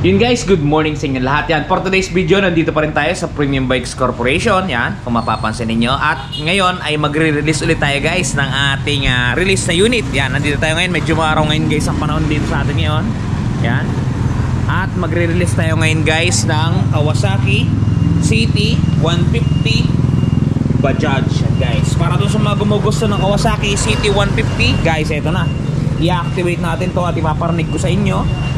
Yun guys, good morning sa inyo lahat yan. For today's video, nandito pa rin tayo sa Premium Bikes Corporation. Yan, kung mapapansin ninyo. At ngayon ay magre-release ulit tayo guys ng ating release na unit. Yan, nandito tayo ngayon. Medyo maaraw ngayon guys ang panahon dito sa atin ngayon. Yan. At magre-release tayo ngayon guys ng Kawasaki CT150 Bajaj. Yan guys, para doon sa mga gumugusto ng Kawasaki CT150, guys, eto na. I-activate natin to at ipaparinig ko sa inyo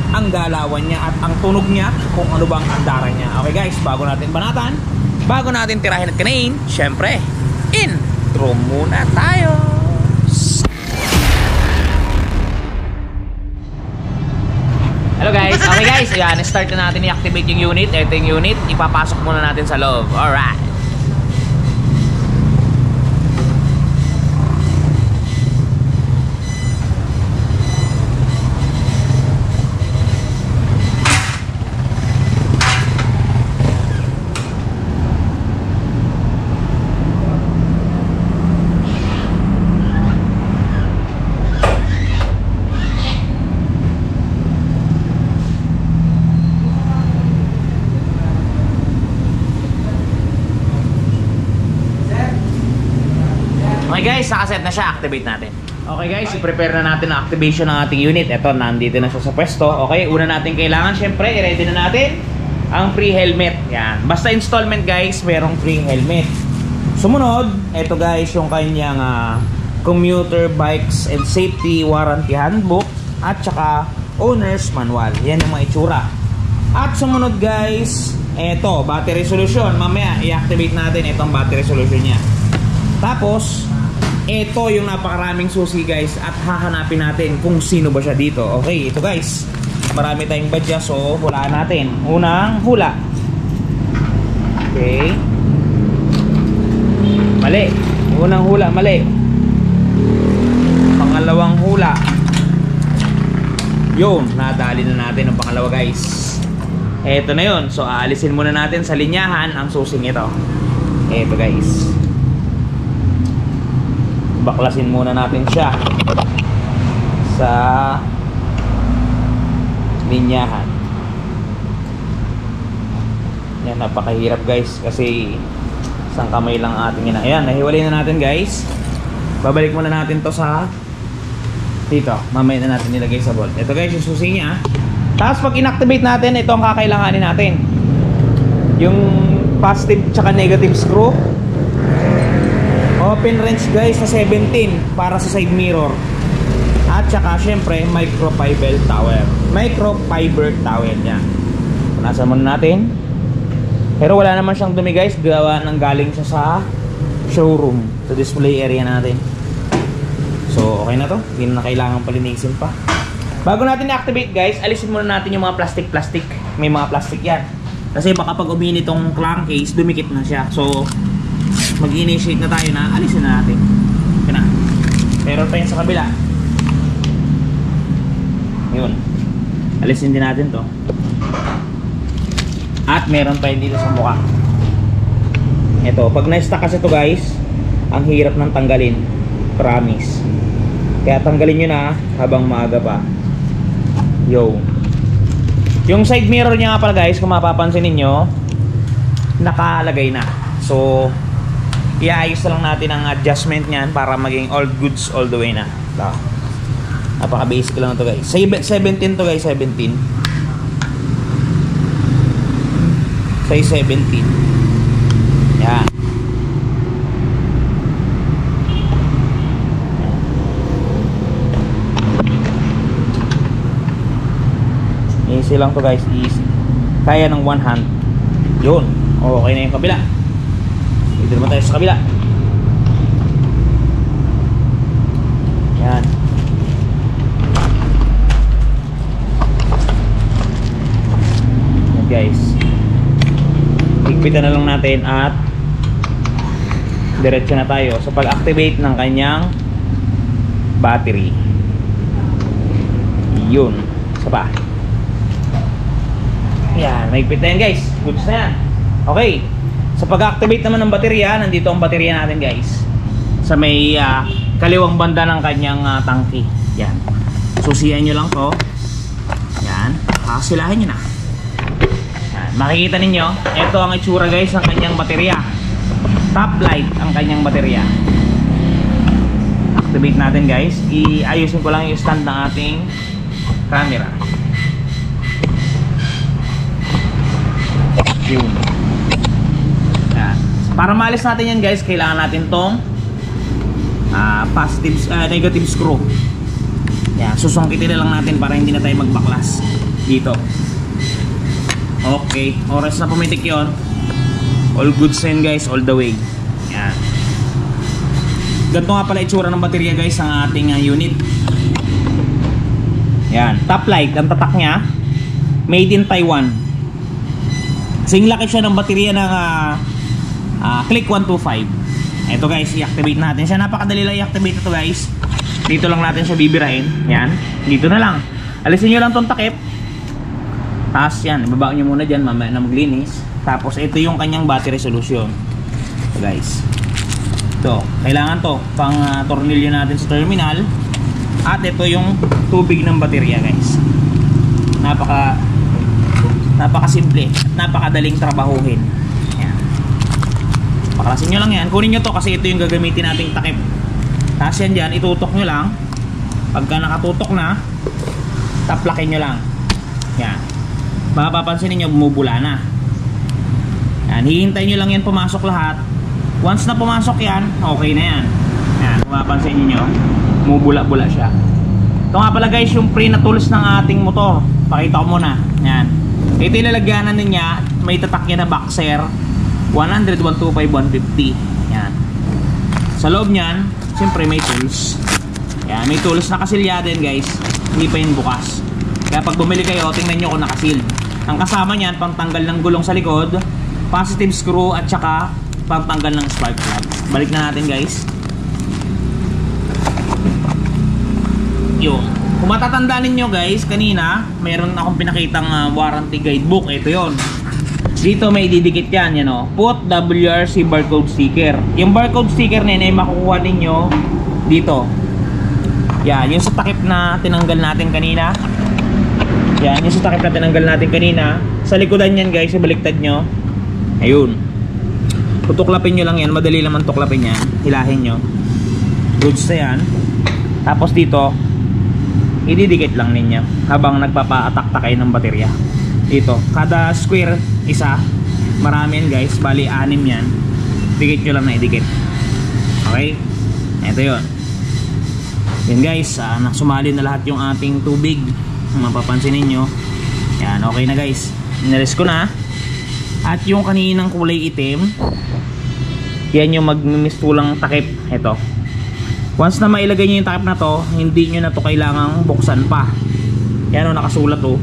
ang galawan niya at ang tunog niya kung ano bang andaran niya. Okay guys, bago natin banatan, bago natin tirahin at kanain, syempre, intro muna tayo. Hello guys, okay guys, ayan, start na natin i-activate yung unit. Ito yung unit, ipapasok muna natin sa loob. Alright. Okay guys, nakaset na siya, activate natin. Okay guys, i-prepare na natin ang activation ng ating unit. Ito, nandito na siya sa pwesto. Okay, una natin kailangan, syempre, i-ready na natin ang free helmet. Yan, basta installment guys, merong free helmet. Sumunod, ito guys, yung kanyang commuter bikes and safety warranty handbook at saka owner's manual. Yan yung mga itsura. At sumunod guys, ito, battery solution. Mamaya, i-activate natin itong battery solution niya. Tapos, ito yung napakaraming susi guys at hahanapin natin kung sino ba siya dito. Okay, ito guys, marami tayong badya, so hulaan natin. Unang hula. Okay, mali. Unang hula, mali. Pangalawang hula, yun, nadali na natin ang pangalawa guys. Ito na yun, so aalisin muna natin sa linyahan ang susing ito. Ito guys, baklasin muna natin siya sa linyahan. Yan, napakahirap guys kasi isang kamay lang ating ina. Ayan, nahiwalay na natin guys. Babalik muna natin to sa dito, mamaya na natin nilagay sa bolt. Ito guys yung susi niya. Tapos pag inactivate natin, ito ang kakailanganin natin, yung positive tsaka negative screw. Open wrench guys sa 17 para sa side mirror. At saka syempre microfiber towel. Microfiber towel niya. Punasan muna natin. Pero wala naman siyang dumi guys. Gawa ng galing siya sa showroom, sa display area natin. So okay na to. Hindi na kailangan palinisin pa. Bago natin i-activate guys, alisin muna natin yung mga plastic. May mga plastic yan. Kasi baka pag umini itong crankcase, dumikit na siya. So mag-initiate na tayo na alisin na natin. Okay na. Meron pa yun sa kabila. Yun. Alisin din natin to. At meron pa yun dito sa mukha. Ito. Pag na-stuck kasi to guys, ang hirap ng tanggalin. Promise. Kaya tanggalin nyo na habang maaga pa. Yo. Yung side mirror niya nga pala guys, kung mapapansin ninyo, nakalagay na. So iayos na lang natin ang adjustment niyan para maging all goods all the way na. So, napaka basic lang ito guys. 17 to guys, 17. Size 17. Yan. Easy lang to guys, easy. Kaya ng one hand. Yun. Okay na yung kabila. Dito naman tayo sa kabila. Yan. Yan guys. Higpitan na lang natin at diretso na tayo sa pag-activate ng kanyang battery. Yun. Isa pa. Yan. Higpit na yan guys. Goods na yan. Okay. Sa pag-activate naman ng baterya, nandito ang baterya natin guys. Sa may kaliwang banda ng kanyang tangke. Yan. Susiyan nyo lang to. Yan. Kasilahin nyo na. Yan. Makikita ninyo, ito ang itsura guys ng kanyang baterya. Top light ang kanyang baterya. Activate natin guys. Iayusin ko lang yung stand ng ating camera. Yun. Yan. Para maalis natin yan guys, kailangan natin tong negative screw. Yan, susungkitin na lang natin para hindi na tayo magbaklas dito. Okay, oras na pumitik yon. All goods na yun guys, all the way. Yan. Ganito nga pala itsura ng baterya guys ang ating unit. Yan, top light, ang tatak nya made in Taiwan. Kasing laki siya ng baterya ng Click 125. Ito guys, i-activate natin siya. Napakadali lang i-activate ito guys. Dito lang natin siya bibirain. Yan, dito na lang. Alisin nyo lang tong takip. Tapos yan, ibaba nyo muna dyan, mamaya na maglinis. Tapos ito yung kanyang battery solution. Ito guys, ito, kailangan to pang tornilyo natin sa terminal. At ito yung tubig ng baterya guys. Napaka-simple at napakadaling trabahuhin. Yan, paklasin nyo lang yan. Kunin nyo to kasi ito yung gagamitin nating takip. Tapos yan dyan, itutok nyo lang. Pagka nakatutok na, taplakin nyo lang. Yan, mapapansin niyo bumubula na. Yan, hihintay nyo lang yan pumasok lahat. Once na pumasok yan, okay na yan. Yan, mapapansin niyo bumubula-bula siya. Ito nga pala guys yung pre na tools ng ating motor. Pakita ko muna. Yan, ito yung lalagyanan niya. May tatak yan na boxer 100, 125, 150. Yan, sa loob nyan siyempre may tools. Yan, may tools na kasilya din guys. Hindi pa yun bukas. Kaya pag bumili kayo, tingnan nyo kung nakasealed. Ang kasama nyan, pangtanggal ng gulong sa likod, positive screw, at saka pangtanggal ng spark plug. Balik na natin guys. Yun. Kung matatandaan ninyo guys, kanina mayroon akong pinakitang warranty guidebook. Ito yon. Dito may didikit yan, yan o. Put WRC barcode sticker. Yung barcode sticker na yun ay makukuha ninyo dito. Yan, yung sa takip na tinanggal natin kanina. Yan, yung sa takip na tinanggal natin kanina. Sa likodan yan guys, ibaliktad nyo. Ayun. Tutuklapin nyo lang yan, madali naman tuklapin yan. Hilahin nyo. Goods na yan. Tapos dito, ididikit lang ninyo habang nagpapa-atak-tak kayo ng baterya. Dito, kada square isa. Marami yan guys, bali 6 yan. Dikit nyo lang na idikit. Okay? Ito yun. Yan guys, sumali na lahat yung ating tubig. Mapapansin ninyo. Yan, okay na guys. Inalis ko na. At yung kaninang kulay itim, yan yung magmimistulang takip. Ito. Once na mailagay nyo yung takip na to, hindi nyo na to kailangang buksan pa. Yan o, nakasulat o.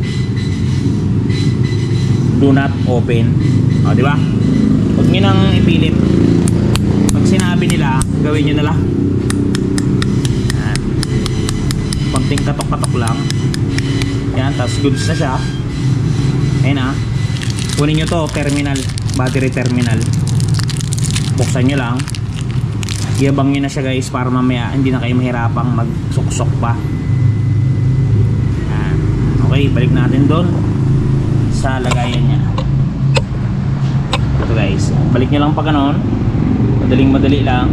Do not open. O, diba? Huwag nyo nang ipilit. Pag sinabi nila, gawin nyo na lang. Yan. Konting katok-katok lang. Yan, tapos goods na siya. Ayan na. Kunin nyo to, terminal. Battery terminal. Buksan nyo lang. Iabang nyo na siya guys para mamaya hindi na kayo mahirapang magsuksok pa. Yan. Okay, balik natin doon sa lagayan niya. Ito guys, balik nyo lang pa ganon. Madaling madali lang.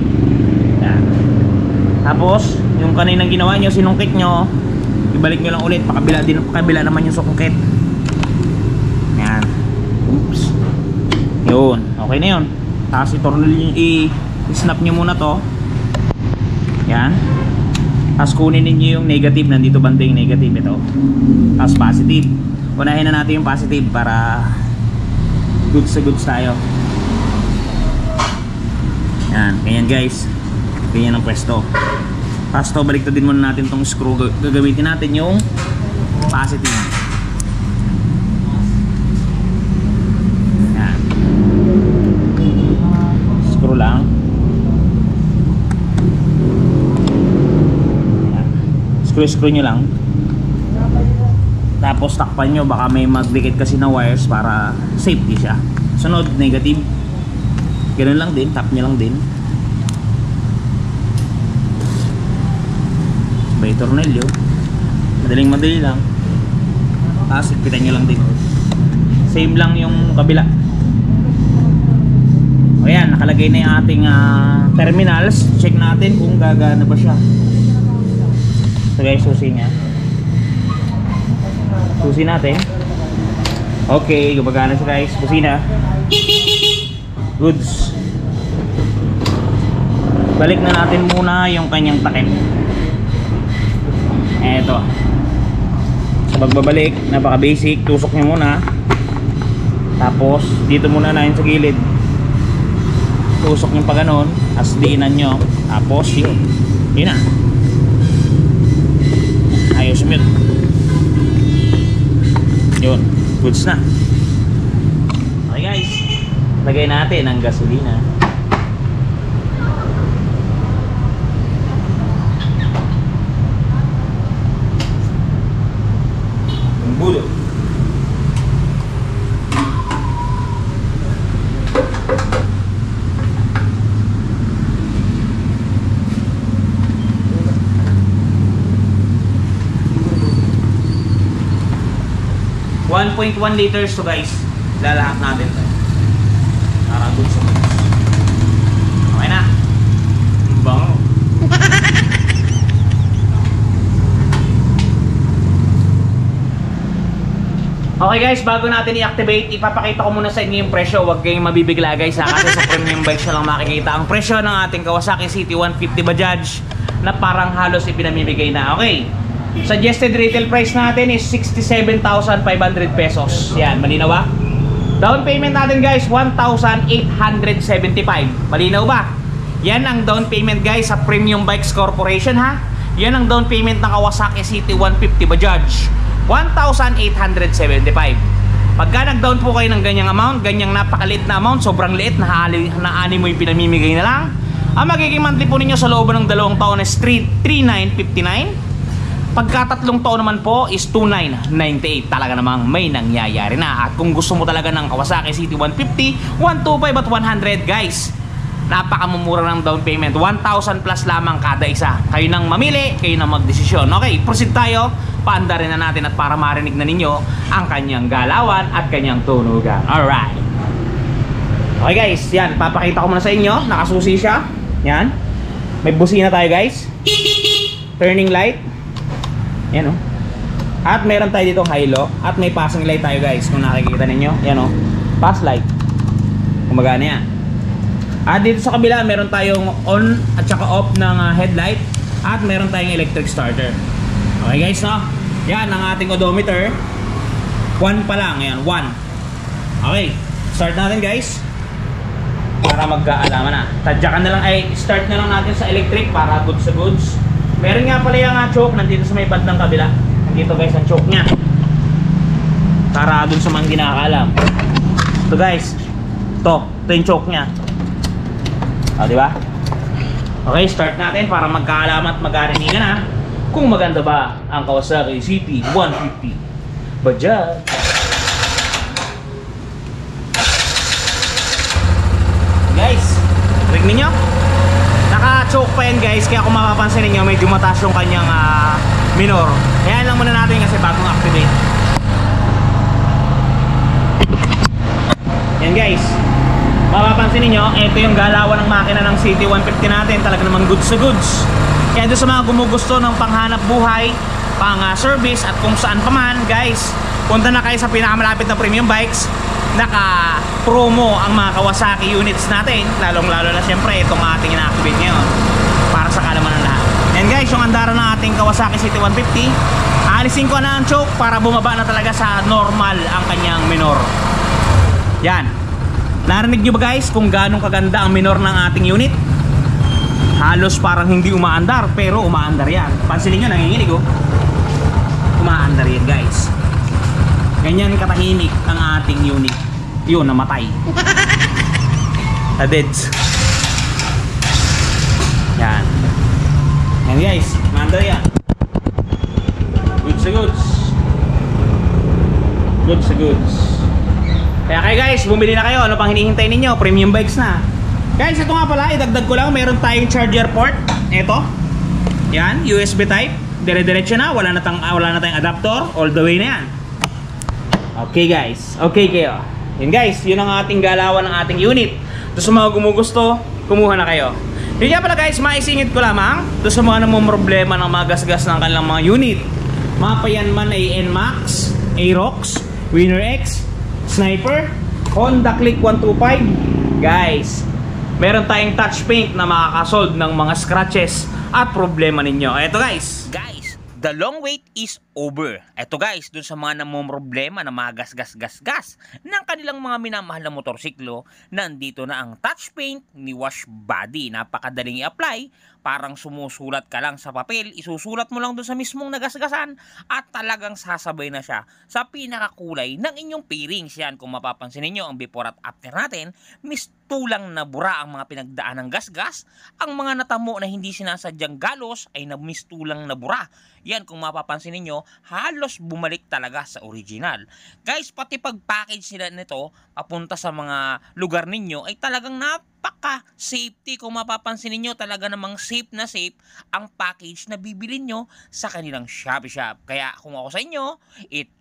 Yan. Tapos yung kaninang ginawa nyo, sinungkit nyo, ibalik nyo lang ulit. Pakabila naman yung sungkit. Yan. Oops. Yun, okay na yun. Tapos i-snap nyo muna to. Yan. Tapos kunin ninyo yung negative. Nandito banda yung negative ito. Tapos positive. Unahin na natin yung positive para goods sa goods tayo. Yan, ganyan guys. Ganyan ang pwesto. Tapos to, baliktad din muna natin tong screw. Gagamitin natin yung positive. Yan. Screw lang. Yan. Screw nyo lang. Tapos takpan nyo, baka may magdikit kasi na wires para safety siya. Sunod, negative. Ganun lang din, tap nyo lang din. Sabay tornilyo. Madaling madali lang. Tapos ipitan nyo lang din. Same lang yung kabila. O yan, nakalagay na yung ating terminals. Check natin kung gagana ba siya. So guys, susi niya. Susi natin. Okay, gumagana siya guys. Busina. Goods. Balik na natin muna yung kanyang takip. Eto. Sa pagbabalik, napaka basic. Tusok nyo muna. Tapos dito muna na yun sa gilid. Tusok nyo pa ganon. Asdiinan nyo. Tapos yun. Yun na. Ayos yun. Yun. Goods na. Okay guys. Lagay natin ang gasolina. Ang bulo. .1 liters to guys. Lalahat natin to. Nakagod sa mga. Okay na. Bango. Okay guys, bago natin i-activate, ipapakita ko muna sa inyo yung presyo. Huwag kayong mabibigla guys kasi sa premium bikes na lang makikita ang presyo ng ating Kawasaki CT150 Bajaj na parang halos ipinamimigay na. Okay. Suggested retail price natin is 67,500 pesos. Yan, malinaw ba? Down payment natin guys, 1,875. Malinaw ba? Yan ang down payment guys sa Premium Bikes Corporation ha. Yan ang down payment ng Kawasaki CT150 Bajaj, 1,875. Pagka nag-down po kayo ng ganyang amount, ganyang napakaliit na amount, sobrang liit, na-ani mo yung pinamimigay na lang, ang magiging monthly po ninyo sa loob ng 2 taon is 3,959. Pagka 3 taon naman po is 2,998. Talaga namang may nangyayari na. At kung gusto mo talaga ng Kawasaki CT150, 125 at 100 guys, napakamumura ng down payment, 1,000 plus lamang kada isa. Kayo nang mamili, kayo nang magdesisyon. Okay, proceed tayo. Paandarin na natin at para marinig na ninyo ang kanyang galawan at kanyang tunugan. Alright. Okay guys, yan, papakita ko muna sa inyo. Nakasusi siya. Yan. May busina tayo guys. Turning light. Yan o. At meron tayo ditong high-low. At may passing light tayo guys. Kung nakikita ninyo. Yan o. Pass light. Kumagana yan. At dito sa kabila meron tayong on at saka off ng headlight. At meron tayong electric starter. Okay guys no. Yan ang ating odometer. 1 pa lang. Yan 1. Okay. Start natin guys. Para magkaalaman na. Tadyakan na lang ay start na lang natin sa electric para goods sa goods. Meron nga pala yung choke nandito sa may bandang kabila. Nandito guys ang choke nya. Para dun sa mga hindi nakakaalam. Ito guys. Ito yung choke nya. O diba? Okay, start natin para magkaalaman at magkarinigan na kung maganda ba ang Kawasaki CT150 Bajaj. Guys, rig ninyo? Naka-choke pa yan guys, kaya kung mapapansin ninyo medyo mataas yung kanyang minor. Kaya lang muna natin kasi bagong activate. Yan guys, mapapansin ninyo, ito yung galawan ng makina ng CT150 natin. Talaga namang goods sa goods. Kaya doon sa mga gumugusto ng panghanap buhay, pang service at kung saan pa man guys, punta na kayo sa pinakamalapit na premium bikes. Naka-promo ang mga Kawasaki units natin, lalong-lalo na siyempre itong ating ina-activate ngayon para sa kalaman ng lahat. And guys, yung andara ng ating Kawasaki CT150, alisin ko na ang choke para bumaba na talaga sa normal ang kanyang minor. Yan. Narinig nyo ba guys kung ganong kaganda ang minor ng ating unit? Halos parang hindi umaandar, pero umaandar yan. Pansinin nyo, nanginginig oh. Umaandar yan guys. Ganyan katahimik ang ating unit. Yun, namatay. Deads. Yan. Yan guys, mandar yan. Goods sa goods. Goods sa goods. Kaya kayo guys, bumili na kayo. Ano pang hinihintay ninyo? Premium bikes na. Guys, ito nga pala, idagdag ko lang. Meron tayong charger port. Ito. Yan, USB type. Dire-diretso na. Wala na tayong adapter. All the way na yan. Okay guys, okay kayo. Yun guys, yun ang ating galawan ng ating unit. Doon sa mga gumugusto, kumuha na kayo. Yun nga pala guys, maisingit ko lamang doon sa mga namang problema ng mga gasgas ng kanilang mga unit. Mga payan man ay NMAX, Aerox, Winner X, Sniper, Honda Click 125. Guys, meron tayong touch paint na makakasolve ng mga scratches at problema ninyo. Eto guys, the long wait is over. Eto guys, dun sa mga namumroblema na mga gas ng kanilang mga minamahal na motorsiklo, nandito na ang touch paint ni Wash Body. Napakadaling i-apply, parang sumusulat ka lang sa papel, isusulat mo lang dun sa mismong nagasgasan at talagang sasabay na siya sa pinakakulay ng inyong pairings. Yan, kung mapapansin niyo ang before at after natin, mistulang na bura ang mga pinagdaan ng gasgas. Ang mga natamo na hindi sinasadyang galos ay mistulang na bura. Yan, kung mapapansin niyo, halos bumalik talaga sa original. Guys, pati pag-package nila nito papunta sa mga lugar ninyo ay talagang napaka-safety. Kung mapapansin niyo, talaga namang safe na safe ang package na bibili nyo sa kanilang Shopee Shop. Kaya kung ako sa inyo,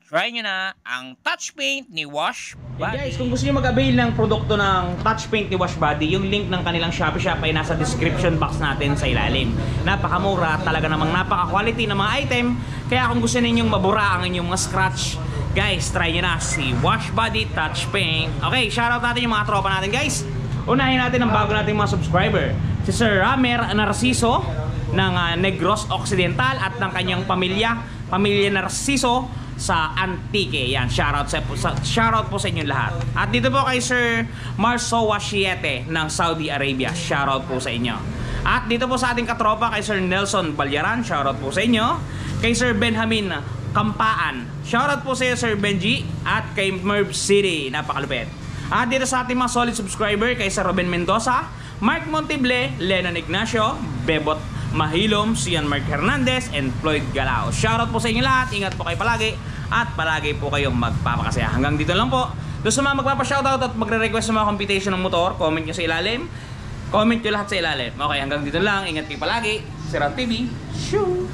try nyo na ang touch paint ni Wash Body. Guys, kung gusto nyo mag-avail ng produkto ng touch paint ni Wash Body, yung link ng kanilang Shopee Shop ay nasa description box natin sa ilalim. Napakamura, talaga namang napaka-quality ng mga item. Kaya kung gusto ninyong mabura ang inyong mga scratch, guys, try nyo na si Wash Body Touch Paint. Okay, shoutout natin yung mga tropa natin guys. Unahin natin ang bago nating mga subscriber, si Sir Ramer Narciso ng Negros Occidental at ng kanyang pamilya Narciso sa Antique. Yan, shoutout po sa inyong lahat. At dito po kay Sir Marsowa Siete ng Saudi Arabia, shoutout po sa inyo. At dito po sa ating katropa kay Sir Nelson Balyaran, shoutout po sa inyo. Kay Sir Benjamin Kampaan, shoutout po sa iyo Sir Benji. At kay Merv City, napakalupit. At dito sa ating mga solid subscriber kay Sir Robin Mendoza, Mark Montible, Lennon Ignacio, Bebot Mahilom, Sian Mark Hernandez, and Floyd Galao. Shoutout po sa inyo lahat, ingat po kayo palagi at palagi po kayong magpapakasaya. Hanggang dito lang po. Doon sa mga magpapa-shoutout at magre-request sa mga computation ng motor, comment nyo sa ilalim. Comment nyo lahat sa ilalim. Okay, hanggang dito lang, ingat kayo palagi. Sir TV. Shoo!